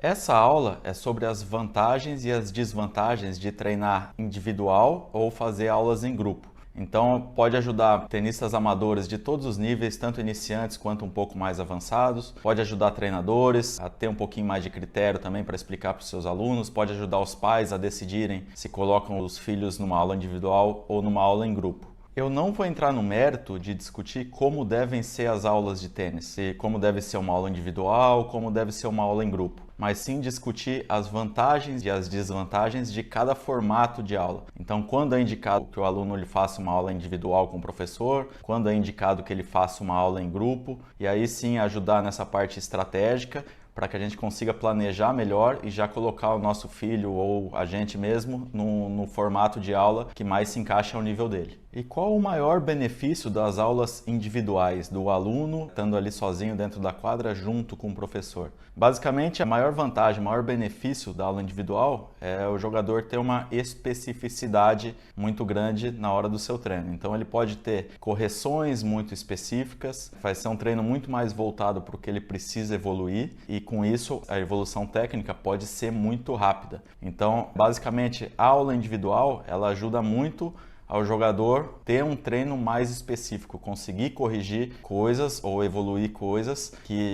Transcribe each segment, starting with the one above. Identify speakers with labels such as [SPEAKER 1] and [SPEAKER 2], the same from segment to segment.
[SPEAKER 1] Essa aula é sobre as vantagens e as desvantagens de treinar individual ou fazer aulas em grupo. Então, pode ajudar tenistas amadores de todos os níveis, tanto iniciantes quanto um pouco mais avançados. Pode ajudar treinadores a ter um pouquinho mais de critério também para explicar para os seus alunos. Pode ajudar os pais a decidirem se colocam os filhos numa aula individual ou numa aula em grupo. Eu não vou entrar no mérito de discutir como devem ser as aulas de tênis, se como deve ser uma aula individual, como deve ser uma aula em grupo, mas sim discutir as vantagens e as desvantagens de cada formato de aula. Então, quando é indicado que o aluno ele faça uma aula individual com o professor, quando é indicado que ele faça uma aula em grupo, e aí sim ajudar nessa parte estratégica, para que a gente consiga planejar melhor e já colocar o nosso filho ou a gente mesmo no formato de aula que mais se encaixa ao nível dele. E qual o maior benefício das aulas individuais, do aluno estando ali sozinho dentro da quadra junto com o professor? Basicamente, a maior vantagem, o maior benefício da aula individual é o jogador ter uma especificidade muito grande na hora do seu treino. Então ele pode ter correções muito específicas, vai ser um treino muito mais voltado para o que ele precisa evoluir e com isso a evolução técnica pode ser muito rápida. Então, basicamente, a aula individual ela ajuda muito ao jogador ter um treino mais específico, conseguir corrigir coisas ou evoluir coisas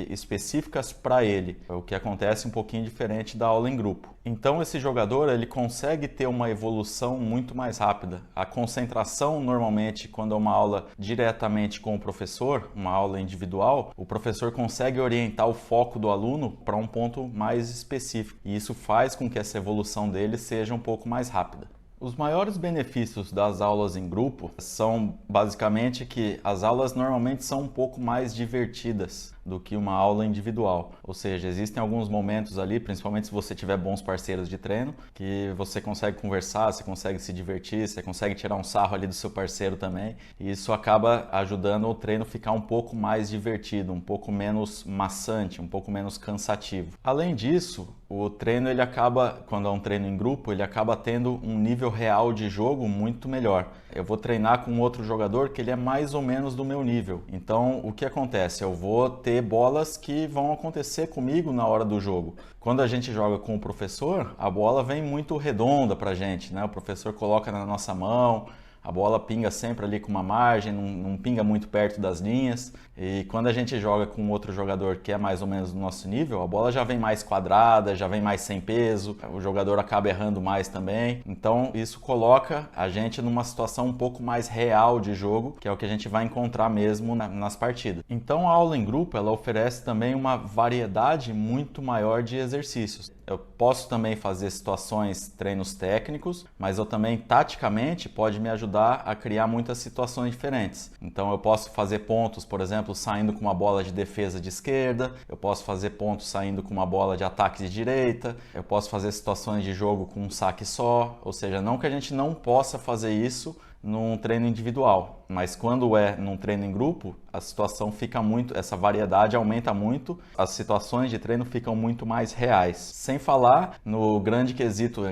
[SPEAKER 1] específicas para ele, o que acontece um pouquinho diferente da aula em grupo. Então esse jogador ele consegue ter uma evolução muito mais rápida. A concentração normalmente quando é uma aula diretamente com o professor, uma aula individual, o professor consegue orientar o foco do aluno para um ponto mais específico e isso faz com que essa evolução dele seja um pouco mais rápida. Os maiores benefícios das aulas em grupo são basicamente que as aulas normalmente são um pouco mais divertidas do que uma aula individual. Ou seja, existem alguns momentos ali, principalmente se você tiver bons parceiros de treino, que você consegue conversar, você consegue se divertir, você consegue tirar um sarro ali do seu parceiro também. E isso acaba ajudando o treino ficar um pouco mais divertido, um pouco menos maçante, um pouco menos cansativo. Além disso, o treino ele acaba, quando é um treino em grupo, ele acaba tendo um nível real de jogo muito melhor. Eu vou treinar com outro jogador que ele é mais ou menos do meu nível. Então, o que acontece? Eu vou ter bolas que vão acontecer comigo na hora do jogo. Quando a gente joga com o professor, a bola vem muito redonda pra gente, né? O professor coloca na nossa mão, a bola pinga sempre ali com uma margem, não pinga muito perto das linhas. E quando a gente joga com outro jogador que é mais ou menos do nosso nível, a bola já vem mais quadrada, já vem mais sem peso, o jogador acaba errando mais também. Então isso coloca a gente numa situação um pouco mais real de jogo, que é o que a gente vai encontrar mesmo nas partidas. Então a aula em grupo ela oferece também uma variedade muito maior de exercícios. Eu posso também fazer situações, treinos técnicos, mas eu também, taticamente, pode me ajudar a criar muitas situações diferentes. Então eu posso fazer pontos, por exemplo, saindo com uma bola de defesa de esquerda, eu posso fazer pontos saindo com uma bola de ataque de direita, eu posso fazer situações de jogo com um saque só, ou seja, não que a gente não possa fazer isso num treino individual, mas quando é num treino em grupo, a situação fica muito, essa variedade aumenta muito, as situações de treino ficam muito mais reais. Sem falar no grande quesito,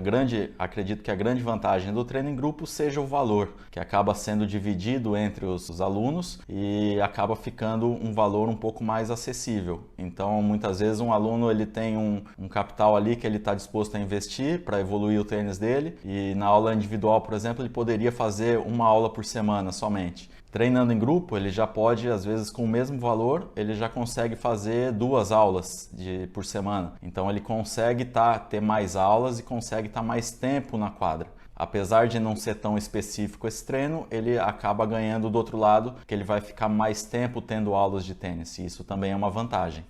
[SPEAKER 1] acredito que a grande vantagem do treino em grupo seja o valor, que acaba sendo dividido entre os alunos e acaba ficando um valor um pouco mais acessível. Então, muitas vezes um aluno ele tem um capital ali que ele está disposto a investir para evoluir o tênis dele e na aula individual, por exemplo, ele poderia fazer uma aula por semana somente. Treinando em grupo, ele já pode, às vezes com o mesmo valor, ele já consegue fazer 2 aulas por semana. Então ele consegue ter mais aulas e consegue estar mais tempo na quadra. Apesar de não ser tão específico esse treino, ele acaba ganhando do outro lado, que ele vai ficar mais tempo tendo aulas de tênis, e isso também é uma vantagem.